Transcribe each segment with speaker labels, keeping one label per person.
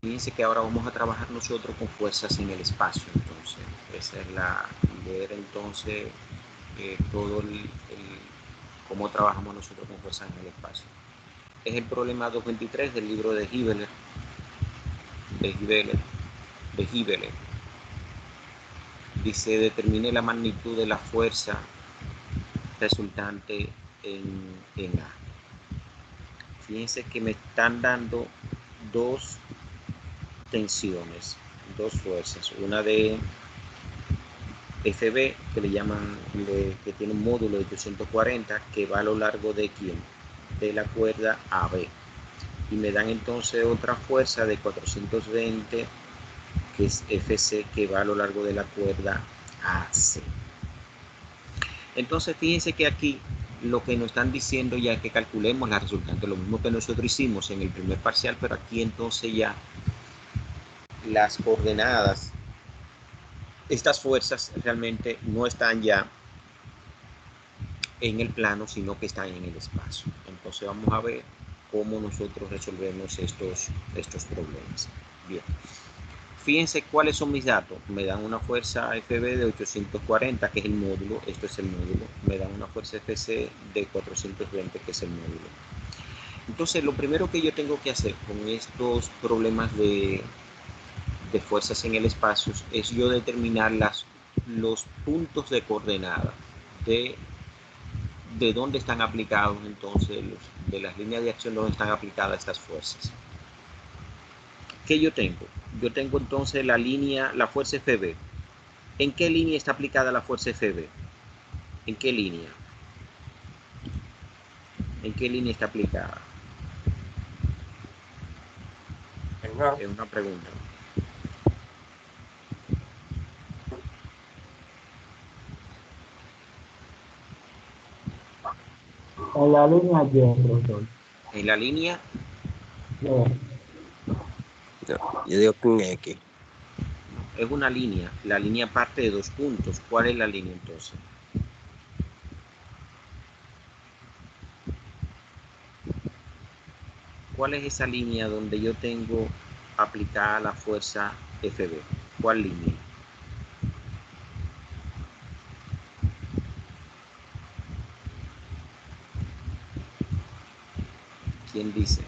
Speaker 1: Fíjense que ahora vamos a trabajar nosotros con fuerzas en el espacio. Entonces, esa es ver entonces cómo trabajamos nosotros con fuerzas en el espacio. Es el problema 223 del libro de Hibeler. Dice, determine la magnitud de la fuerza resultante en A. Fíjense que me están dando dos tensiones, dos fuerzas. Una de FB, que le llaman, que tiene un módulo de 840, que va a lo largo de ¿quién? De la cuerda AB. Y me dan entonces otra fuerza de 420, que es FC, que va a lo largo de la cuerda AC. Entonces fíjense que aquí lo que nos están diciendo ya es que calculemos la resultante, lo mismo que nosotros hicimos en el primer parcial, pero aquí entonces ya las coordenadas, estas fuerzas realmente no están ya en el plano, sino que están en el espacio. Entonces vamos a ver cómo nosotros resolvemos estos problemas. Bien. Fíjense cuáles son mis datos. Me dan una fuerza FB de 840, que es el módulo. Esto es el módulo. Me dan una fuerza FC de 420, que es el módulo. Entonces, lo primero que yo tengo que hacer con estos problemas de fuerzas en el espacio es yo determinar los puntos de coordenada de dónde están aplicados entonces, de las líneas de acción donde están aplicadas estas fuerzas. ¿Qué yo tengo? Yo tengo entonces la fuerza FB. ¿En qué línea está aplicada la fuerza FB? ¿En qué línea? ¿En qué línea está aplicada? Es una pregunta.
Speaker 2: En la línea Y, profesor.
Speaker 1: ¿En la línea?
Speaker 2: No.
Speaker 3: Yo digo que en X.
Speaker 1: Es una línea. La línea parte de dos puntos. ¿Cuál es la línea entonces? ¿Cuál es esa línea donde yo tengo aplicada la fuerza FB? ¿Cuál línea? ¿Quién dice?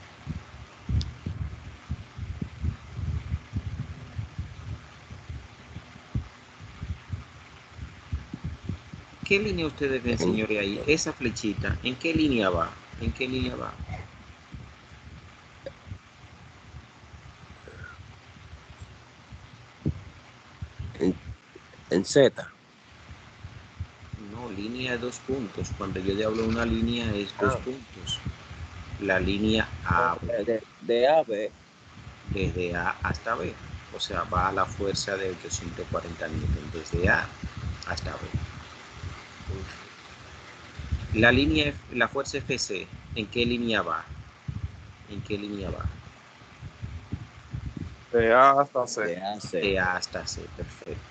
Speaker 1: ¿Qué línea ustedes ven, señores, ahí? Esa flechita, ¿en qué línea va? ¿En qué línea va?
Speaker 3: En Z.
Speaker 1: No, línea de dos puntos. Cuando yo le hablo de una línea es dos puntos. La línea AB.
Speaker 3: De A a B.
Speaker 1: Desde A hasta B. O sea, va a la fuerza de 840 newton desde A hasta B. La fuerza FC, ¿en qué línea va? ¿En qué línea va?
Speaker 4: De A hasta C.
Speaker 3: De A a C.
Speaker 1: De A hasta C, perfecto.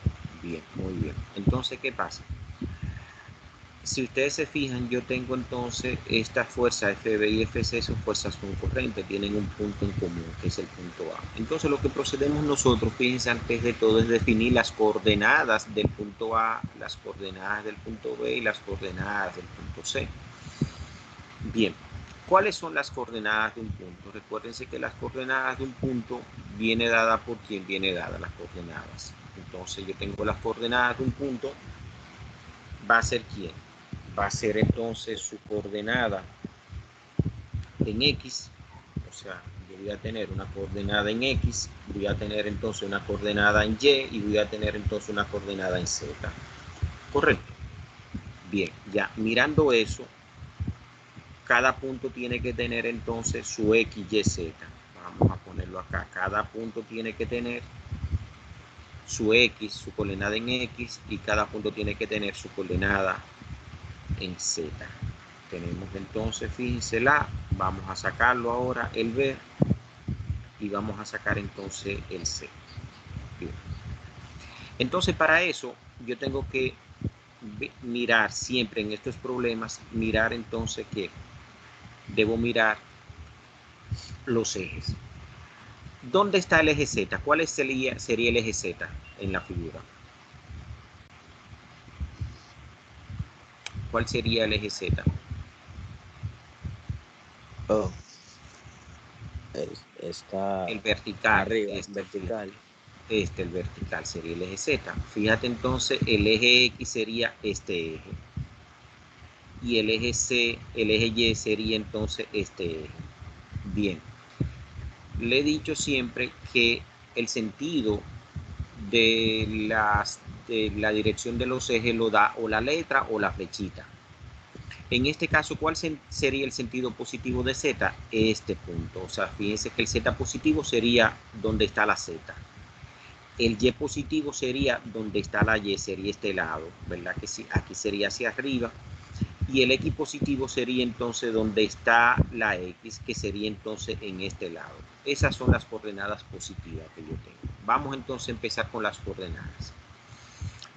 Speaker 1: Bien, muy bien. Entonces, ¿qué pasa? Si ustedes se fijan, yo tengo entonces esta fuerza FB y FC son fuerzas concurrentes, tienen un punto en común, que es el punto A. Entonces lo que procedemos nosotros, fíjense, antes de todo, es definir las coordenadas del punto A, las coordenadas del punto B y las coordenadas del punto C. Bien, ¿cuáles son las coordenadas de un punto? Recuérdense que las coordenadas de un punto viene dada por quién viene dada las coordenadas. Entonces yo tengo las coordenadas de un punto, va a ser quién. Va a ser entonces su coordenada en X, o sea, yo voy a tener una coordenada en X, voy a tener entonces una coordenada en Y y voy a tener entonces una coordenada en Z. ¿Correcto? Bien, ya mirando eso, cada punto tiene que tener entonces su X, Y, Z. Vamos a ponerlo acá. Cada punto tiene que tener su X, su coordenada en X, y cada punto tiene que tener su coordenada en Z. Tenemos entonces, fíjense vamos a sacarlo ahora, el B, y vamos a sacar entonces el C. Bien. Entonces, para eso, yo tengo que mirar siempre en estos problemas, mirar entonces que debo mirar los ejes. ¿Dónde está el eje Z? ¿Cuál sería el eje Z en la figura? ¿Cuál sería el eje Z?
Speaker 3: Oh, está
Speaker 1: El vertical.
Speaker 3: arriba, vertical.
Speaker 1: El vertical sería el eje Z. Fíjate entonces, el eje X sería este eje. Y el eje C, el eje Y sería entonces este eje. Bien. Le he dicho siempre que el sentido de la dirección de los ejes lo da o la letra o la flechita. En este caso, ¿cuál sería el sentido positivo de Z? Este punto. O sea, fíjense que el Z positivo sería donde está la Z. El Y positivo sería donde está la Y, sería este lado, ¿verdad? Que sí, aquí sería hacia arriba. Y el X positivo sería entonces donde está la X, que sería entonces en este lado. Esas son las coordenadas positivas que yo tengo. Vamos entonces a empezar con las coordenadas.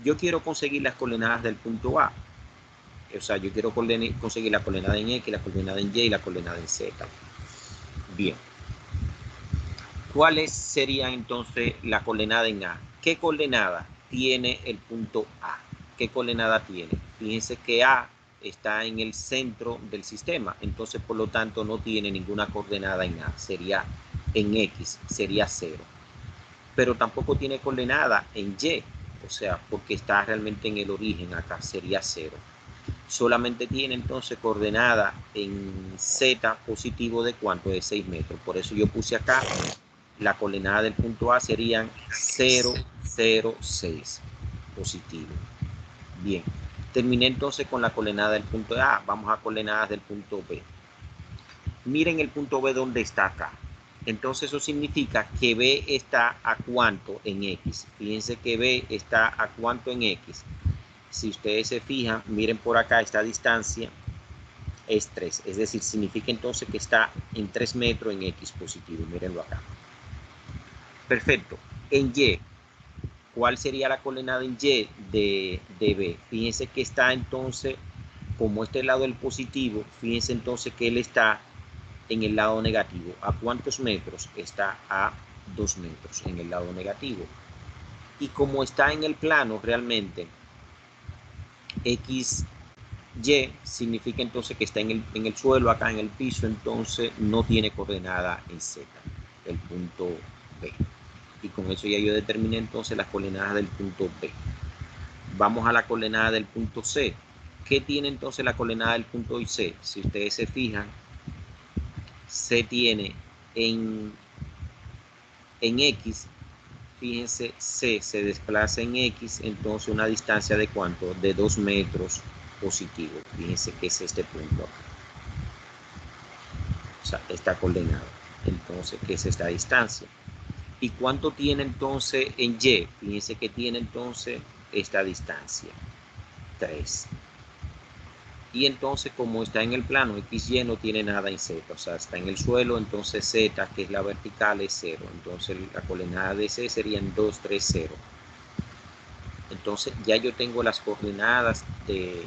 Speaker 1: Yo quiero conseguir las coordenadas del punto A. O sea, yo quiero conseguir la coordenada en X, la coordenada en Y y la coordenada en Z. Bien. ¿Cuáles serían entonces la coordenada en A? ¿Qué coordenada tiene el punto A? ¿Qué coordenada tiene? Fíjense que A está en el centro del sistema, entonces por lo tanto no tiene ninguna coordenada en A, sería en X, sería 0. Pero tampoco tiene coordenada en Y, o sea, porque está realmente en el origen acá, sería 0. Solamente tiene entonces coordenada en Z positivo de cuánto, de 6 metros. Por eso yo puse acá la coordenada del punto A serían 0, 0, 6 positivo. Bien, terminé entonces con la coordenada del punto A. Vamos a coordenadas del punto B. Miren el punto B donde está acá. Entonces eso significa que B está a cuánto en X. Fíjense que B está a cuánto en X. Si ustedes se fijan, miren por acá esta distancia es 3. Es decir, significa entonces que está en 3 metros en X positivo. Mírenlo acá. Perfecto. En Y, ¿cuál sería la coordenada en Y de B? Fíjense que está entonces, como este lado del positivo, fíjense entonces que él está en el lado negativo. ¿A cuántos metros? Está a 2 metros en el lado negativo. Y como está en el plano realmente, XY significa entonces que está en el suelo, acá en el piso, entonces no tiene coordenada en Z, el punto B. Y con eso ya yo determiné entonces las coordenadas del punto B. Vamos a la coordenada del punto C. ¿Qué tiene entonces la coordenada del punto C? Si ustedes se fijan, C tiene en X, fíjense, C se desplaza en X, entonces una distancia de ¿cuánto? De 2 metros positivo. Fíjense que es este punto acá. O sea, esta coordenada. Entonces, ¿qué es esta distancia? ¿Y cuánto tiene entonces en Y? Fíjense que tiene entonces esta distancia, 3. Y entonces, como está en el plano, XY no tiene nada en Z, o sea, está en el suelo, entonces Z, que es la vertical, es 0. Entonces, la coordenada de C serían 2, 3, 0. Entonces, ya yo tengo las coordenadas de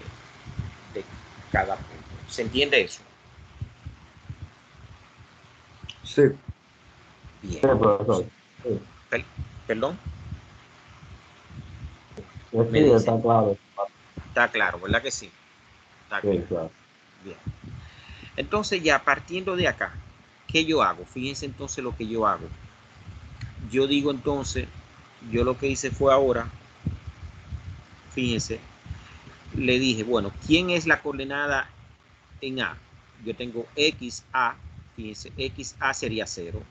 Speaker 1: cada punto. ¿Se entiende eso?
Speaker 2: Sí,
Speaker 1: Bien.
Speaker 2: sí, profesor. Sí,
Speaker 1: ¿Perdón? Me
Speaker 2: sí,
Speaker 1: dice.
Speaker 2: está claro.
Speaker 1: Está claro, ¿verdad que sí? Está
Speaker 2: Sí,
Speaker 1: claro.
Speaker 2: claro.
Speaker 1: Bien. Entonces, ya partiendo de acá, ¿qué yo hago? Fíjense entonces lo que yo hago. Yo digo entonces, yo lo que hice fue ahora, fíjense, le dije, bueno, ¿quién es la coordenada en A? Yo tengo XA, fíjense, XA sería 0,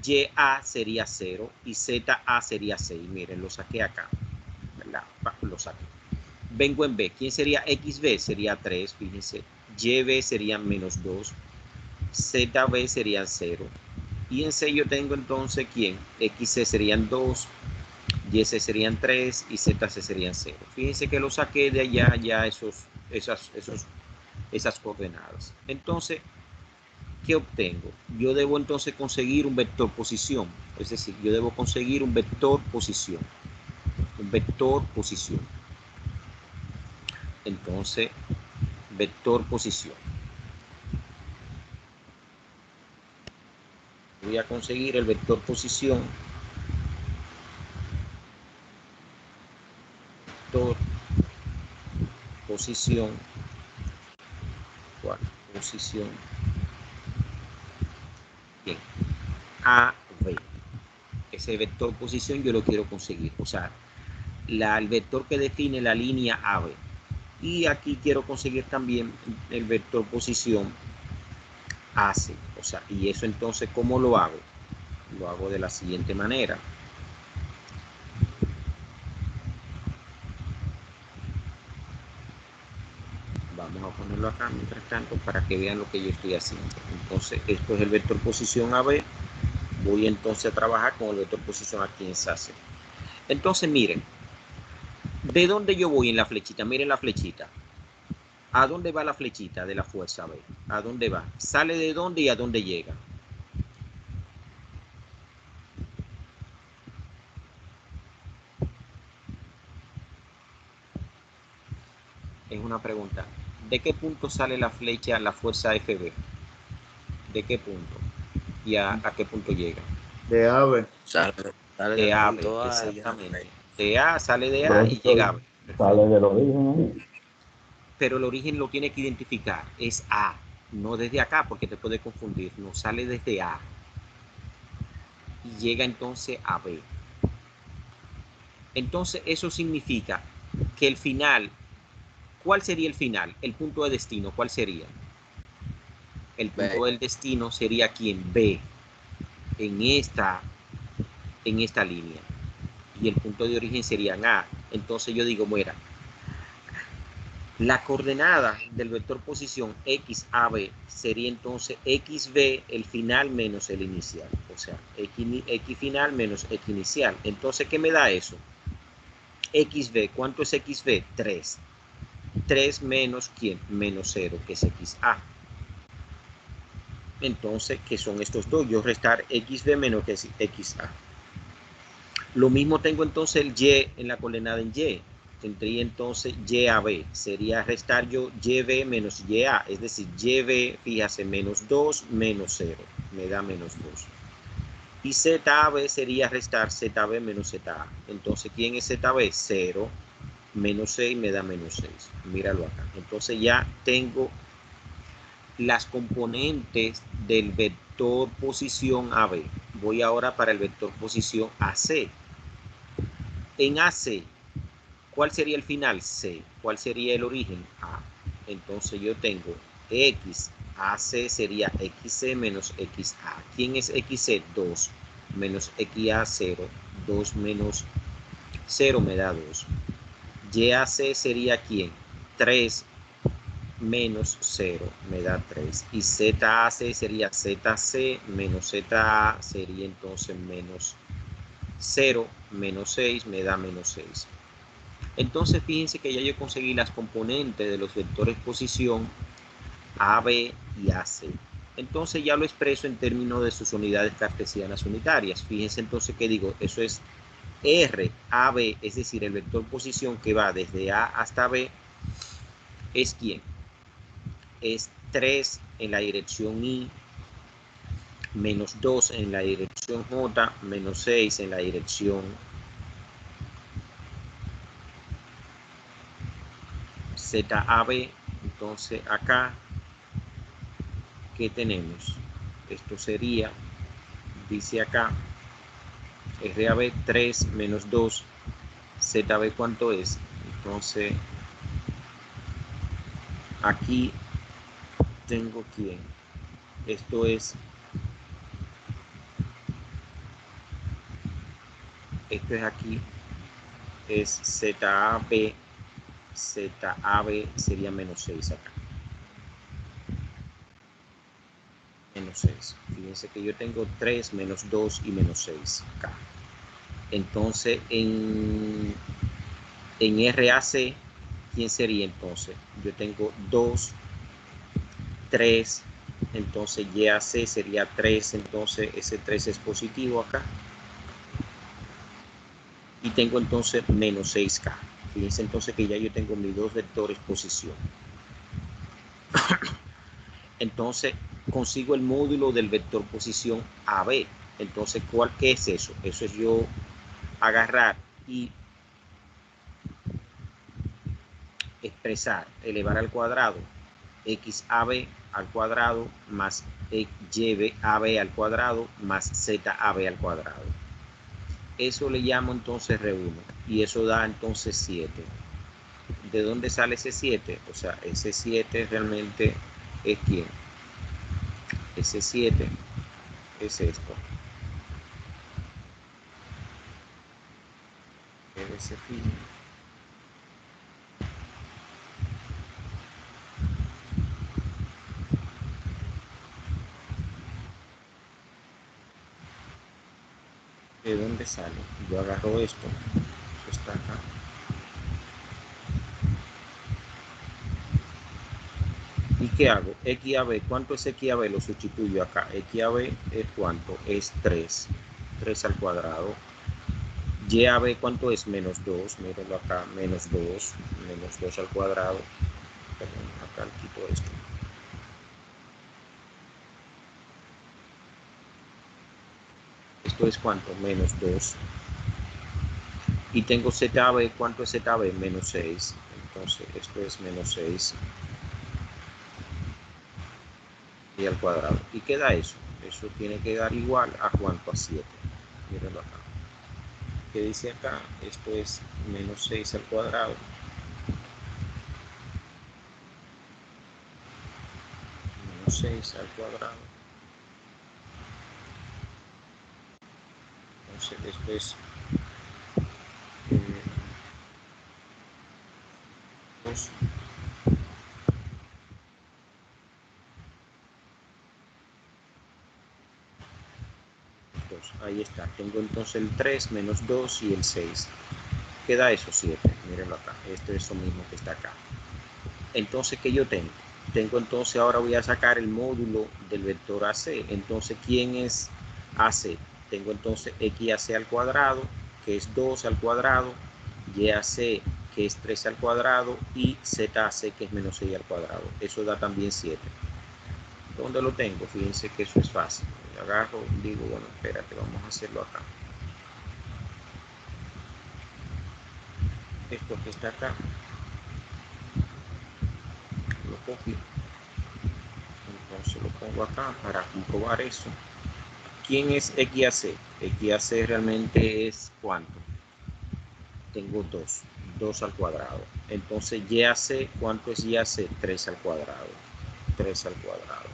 Speaker 1: YA sería 0 y ZA sería 6. Miren, lo saqué acá, ¿verdad? Lo saqué. Vengo en B. ¿Quién sería XB? Sería 3, fíjense. YB sería menos 2. ZB sería 0. Y en C yo tengo entonces, ¿quién? XC serían 2, YC serían 3 y ZC serían 0. Fíjense que lo saqué de allá, ya esas coordenadas. Entonces, ¿qué obtengo? Yo debo entonces conseguir un vector posición. Es decir, yo debo conseguir un vector posición. Un vector posición. Entonces, vector posición. voy a conseguir el vector posición, vector posición, ¿cuál? Posición, bien, A, B. Ese vector posición yo lo quiero conseguir, o sea, el vector que define la línea AB. Y aquí quiero conseguir también el vector posición AC, o sea, y eso entonces, ¿cómo lo hago? Lo hago de la siguiente manera. Vamos a ponerlo acá mientras tanto para que vean lo que yo estoy haciendo. Entonces, esto es el vector posición AB. Voy entonces a trabajar con el vector posición aquí en AC. Entonces, miren, ¿de dónde yo voy en la flechita? Miren la flechita. ¿A dónde va la flechita de la fuerza B? ¿A dónde va? ¿Sale de dónde y a dónde llega? Es una pregunta. ¿De qué punto sale la flecha, la fuerza FB? ¿De qué punto? ¿Y a qué punto llega?
Speaker 2: De ave.
Speaker 3: Sale
Speaker 1: De
Speaker 3: del
Speaker 1: A a B,
Speaker 3: punto A y llega a
Speaker 1: exactamente.
Speaker 3: B.
Speaker 1: De A sale de A y llega a B.
Speaker 2: Pronto sale
Speaker 1: Perfecto.
Speaker 2: del origen.
Speaker 1: Pero el origen lo tiene que identificar. Es A, no desde acá porque te puede confundir. No sale desde A y llega entonces a B. Entonces eso significa que el final, ¿cuál sería el final? El punto de destino, ¿cuál sería? El punto
Speaker 3: B.
Speaker 1: del destino sería aquí en B, en esta línea. Y el punto de origen sería en A. Entonces yo digo, mira, la coordenada del vector posición XAB sería entonces XB, el final menos el inicial. O sea, X final menos X inicial. Entonces, ¿qué me da eso? XB, ¿cuánto es XB? 3. 3 menos ¿quién? Menos 0, que es XA. Entonces, ¿qué son estos dos? Yo restar XB menos que es XA. Lo mismo tengo entonces el Y en la coordenada en Y. Tendría entonces YAB. Sería restar yo YB menos YA. Es decir, YB, fíjate, menos 2 menos 0. Me da menos 2. Y ZAB sería restar ZB menos ZA. Entonces, ¿quién es ZB? 0 menos 6 me da menos 6. Míralo acá. Entonces ya tengo las componentes del vector posición AB. Voy ahora para el vector posición AC. En AC, ¿cuál sería el final? C. ¿Cuál sería el origen? A. Entonces yo tengo X. AC sería XC menos XA. ¿Quién es XC? 2 menos XA 0. 2 menos 0 me da 2. YAC sería ¿quién? 3 menos 0 me da 3. Y ZAC sería ZC menos ZA sería entonces menos 0 menos 6 me da menos 6. Entonces fíjense que ya yo conseguí las componentes de los vectores posición AB y AC. Entonces ya lo expreso en términos de sus unidades cartesianas unitarias. Fíjense entonces que digo, eso es RAB, es decir, el vector posición que va desde A hasta B, ¿es quién? Es 3 en la dirección I, menos 2 en la dirección J, menos 6 en la dirección ZAB. Entonces acá, ¿qué tenemos? Esto sería, dice acá, RAB 3 menos 2, ZB ¿cuánto es? Entonces, aquí tengo quién. Esto es aquí, es ZAB, ZAB sería menos 6 acá. Menos 6. Fíjense que yo tengo 3, menos 2 y menos 6 acá. Entonces, en RAC, ¿quién sería entonces? Yo tengo 2, 3, entonces YAC sería 3, entonces ese 3 es positivo acá. Y tengo entonces menos 6K. Fíjense entonces que ya yo tengo mis dos vectores posición. Entonces, consigo el módulo del vector posición AB. Entonces, ¿qué es eso? Eso es yo agarrar y expresar, elevar al cuadrado XAB al cuadrado más YAB al cuadrado más ZAB al cuadrado. Eso le llamo entonces R1 y eso da entonces 7. ¿De dónde sale ese 7? O sea, ese 7 realmente es ¿quién? Ese 7 es esto. Ese fin. ¿De dónde sale? Yo agarro esto. Eso está acá. ¿Y qué hago? XAB, ¿cuánto es XAB? Lo sustituyo acá. XAB es ¿cuánto? Es 3. 3 al cuadrado. YAB, ¿cuánto es? Menos 2. Mírenlo acá. Menos 2. Menos 2 al cuadrado. Perdón, acá quito esto. Esto es ¿cuánto? Menos 2. Y tengo ZAB, ¿cuánto es ZAB? Menos 6. Entonces, esto es menos 6. Y al cuadrado. ¿Y qué da eso? Eso tiene que dar igual a ¿cuánto? A 7. Mírenlo acá. ¿Qué dice acá? Esto es menos 6 al cuadrado. Menos 6 al cuadrado. Entonces, esto es 2. Ahí está. Tengo entonces el 3 menos 2 y el 6. ¿Qué da eso? 7. Mírenlo acá. Esto es eso mismo que está acá. Entonces, ¿qué yo tengo? Tengo entonces, ahora voy a sacar el módulo del vector AC. Entonces, ¿quién es AC? Tengo entonces XAC al cuadrado, que es 2 al cuadrado, YAC, que es 3 al cuadrado, y ZAC, que es menos 6 al cuadrado. Eso da también 7. ¿Dónde lo tengo? Fíjense que eso es fácil. Agarro, digo, bueno, espérate, vamos a hacerlo acá. Esto que está acá, lo copio. Entonces lo pongo acá para comprobar eso. ¿Quién es XAC? XAC realmente es ¿cuánto? Tengo 2. 2 al cuadrado. Entonces YAC, ¿cuánto es YAC? 3 al cuadrado. 3 al cuadrado.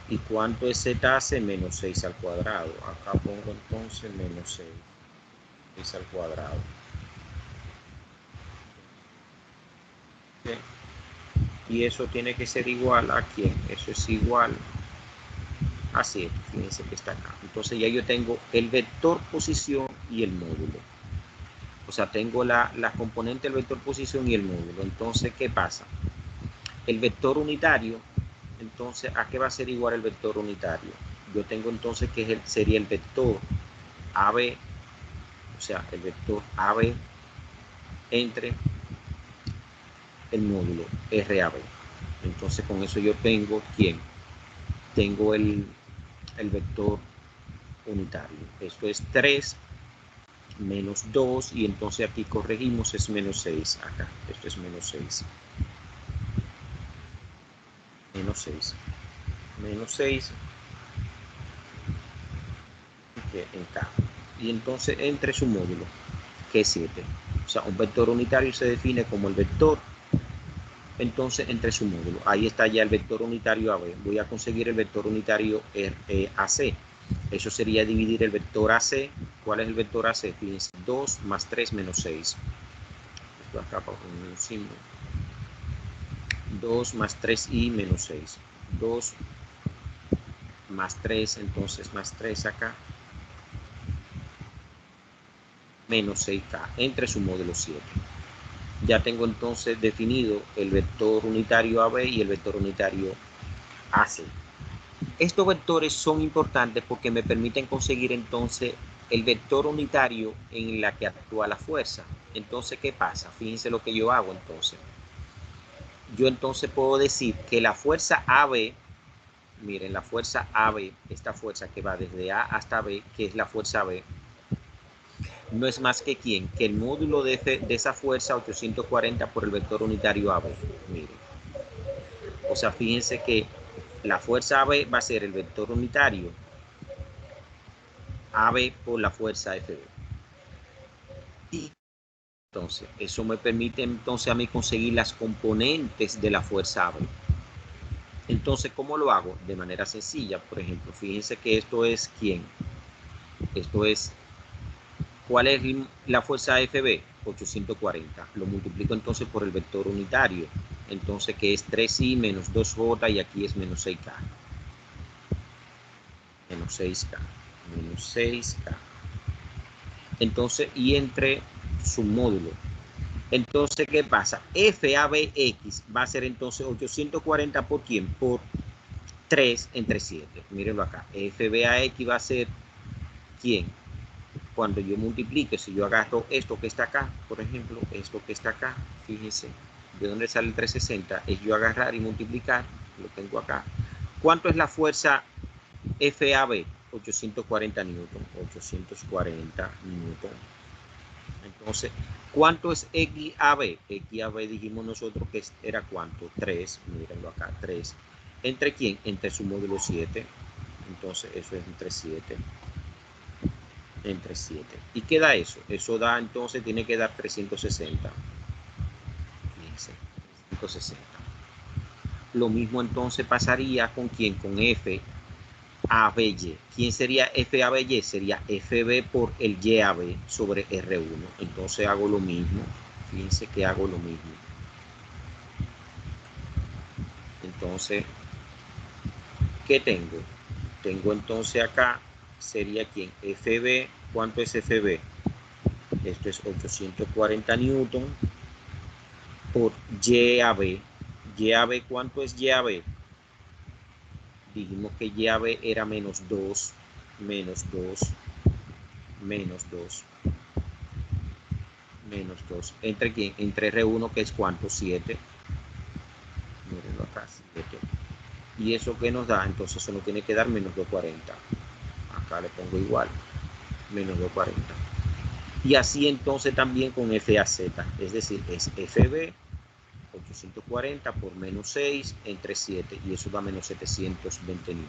Speaker 1: ¿Y cuánto es ZAC? Menos 6 al cuadrado. Acá pongo entonces menos 6. 6 al cuadrado. ¿Okay? Y eso tiene que ser igual a ¿quién? Eso es igual a 7. Fíjense que está acá. Entonces ya yo tengo el vector posición y el módulo. O sea, tengo la componente del vector posición y el módulo. Entonces, ¿qué pasa? El vector unitario, entonces, ¿a qué va a ser igual el vector unitario? Yo tengo entonces que sería el vector AB, o sea, el vector AB entre el módulo RAB. Entonces, con eso yo tengo, ¿quién? Tengo el vector unitario. Esto es 3 menos 2 y entonces aquí corregimos, es menos 6 acá. Esto es menos 6. Menos 6. Menos 6 en K. Y entonces entre su módulo, que es 7. O sea, un vector unitario se define como el vector, entonces entre su módulo. Ahí está ya el vector unitario AB. Voy a conseguir el vector unitario AC. Eso sería dividir el vector AC. ¿Cuál es el vector AC? Fíjense, 2 más 3 menos 6. Esto acá para poner un símbolo. 2 más 3i menos 6. 2 más 3, entonces más 3 acá. Menos 6K entre su módulo 7. Ya tengo entonces definido el vector unitario AB y el vector unitario AC. Estos vectores son importantes porque me permiten conseguir entonces el vector unitario en la que actúa la fuerza. Entonces, ¿qué pasa? Fíjense lo que yo hago entonces. Yo entonces puedo decir que la fuerza AB miren, la fuerza AB, esta fuerza que va desde A hasta B, que es la fuerza B, no es más que ¿quién? Que el módulo de esa fuerza 840 por el vector unitario AB. Miren. O sea, fíjense que la fuerza AB va a ser el vector unitario AB por la fuerza FB. Y entonces, eso me permite entonces a mí conseguir las componentes de la fuerza AB. Entonces, ¿cómo lo hago? De manera sencilla. Por ejemplo, fíjense que esto es ¿quién? Esto es, ¿cuál es la fuerza FB? 840. Lo multiplico entonces por el vector unitario. Entonces, que es 3i menos 2j y aquí es menos 6k. Menos 6k. Menos 6k. Entonces, y entre su módulo. Entonces, ¿qué pasa? FABX va a ser entonces 840 por quién? Por 3 entre 7. Mírenlo acá. FBAX va a ser ¿quién? Cuando yo multiplique, si yo agarro esto que está acá, por ejemplo, esto que está acá, fíjense, ¿de dónde sale el 360? Es yo agarrar y multiplicar, lo tengo acá. ¿Cuánto es la fuerza FAB? 840 newton, 840 newton. Entonces, ¿cuánto es XAB? XAB dijimos nosotros que era ¿cuánto? 3, mírenlo acá, 3. ¿Entre quién? Entre su módulo 7. Entonces, eso es entre 7. Entre 7. ¿Y qué da eso? Eso da, entonces, tiene que dar 360. Fíjense, 360. Lo mismo entonces pasaría con quién? Con FABY. ¿Quién sería FABY? Sería FB por el YAB sobre R1. Entonces hago lo mismo. Fíjense que hago lo mismo. Entonces, ¿qué tengo? Tengo entonces acá, sería ¿quién? FB. ¿Cuánto es FB? Esto es 840 newton por YAB. YAB, ¿cuánto es YAB? Dijimos que YAB era menos 2, menos 2, menos 2, menos 2. ¿Entre quién? Entre R1, que es ¿cuánto? 7. Mírenlo acá, 7. ¿Y eso qué nos da? Entonces eso nos tiene que dar menos 240. Acá le pongo igual, menos 240. Y así entonces también con FAZ, es decir, es FB 840 por menos 6 entre 7 y eso da menos 720 newton.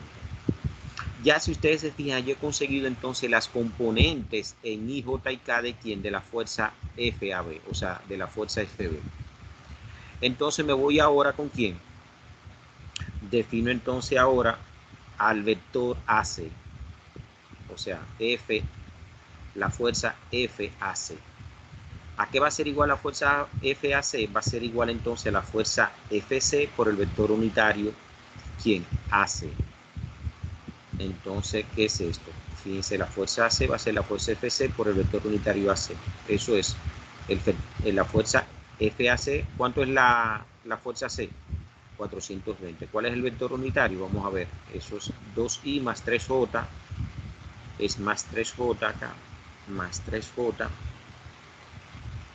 Speaker 1: Ya si ustedes se fijan, yo he conseguido entonces las componentes en I, J y K de quién, de la fuerza FAB, o sea, de la fuerza FB. Entonces me voy ahora con quién. Defino entonces ahora al vector AC, o sea, F, la fuerza FAC. ¿A qué va a ser igual la fuerza FAC? Va a ser igual entonces a la fuerza FC por el vector unitario, ¿quién? AC. Entonces, ¿qué es esto? Fíjense, la fuerza AC va a ser la fuerza FC por el vector unitario AC. Eso es la fuerza FAC. ¿Cuánto es la fuerza C? 420. ¿Cuál es el vector unitario? Vamos a ver. Eso es 2i más 3j. Es más 3j acá. Más 3j.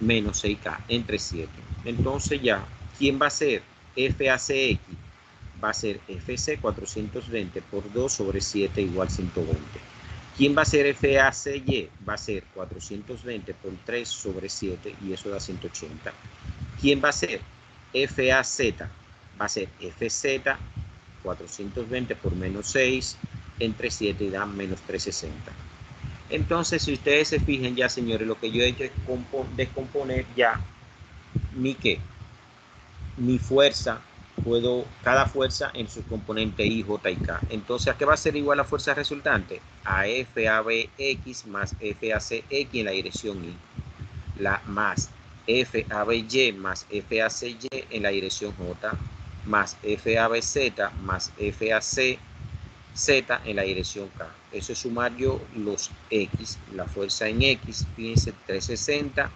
Speaker 1: Menos 6k entre 7. Entonces ya, ¿quién va a ser FACX? Va a ser FC 420 por 2 sobre 7 igual 120. ¿Quién va a ser FACY? Va a ser 420 por 3 sobre 7 y eso da 180. ¿Quién va a ser FAZ? Va a ser FZ 420 por menos 6 entre 7 y da menos 360. Entonces, si ustedes se fijan ya, señores, lo que yo he hecho es descomponer ya mi fuerza. Cada fuerza en su componente I, J y K. Entonces, ¿a qué va a ser igual la fuerza resultante? A FABX más FACX en la dirección I. Más FABY más FACY en la dirección J. Más FABZ más FACZ en la dirección K. Eso es sumar yo los X. La fuerza en X, fíjense, 360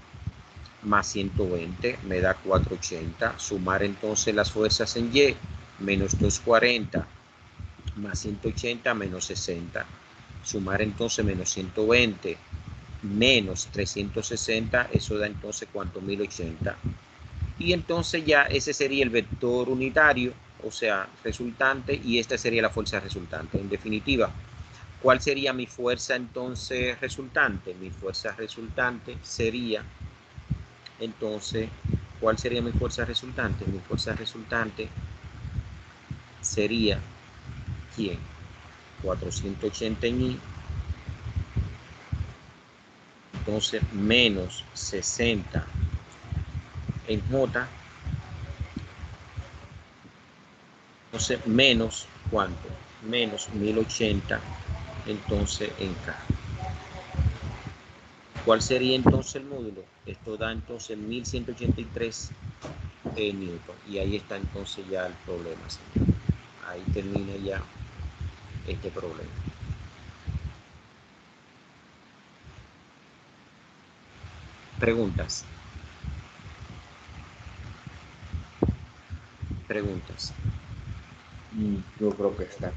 Speaker 1: más 120 me da 480. Sumar entonces las fuerzas en Y, menos 240 más 180 menos 60. Sumar entonces menos 120 menos 360, eso da entonces ¿cuánto? 1080. Y entonces ya ese sería el vector unitario, o sea, resultante, y esta sería la fuerza resultante. En definitiva, ¿cuál sería mi fuerza entonces resultante? Mi fuerza resultante sería, entonces, ¿cuál sería mi fuerza resultante? Mi fuerza resultante sería, ¿quién? 480 en I, entonces menos 60 en J, entonces menos ¿cuánto? Menos 1080 entonces en K. ¿Cuál sería entonces el módulo? Esto da entonces 1183 newton. Y ahí está entonces ya el problema, señor. Ahí termina ya este problema. Preguntas. Preguntas.
Speaker 2: Yo creo que está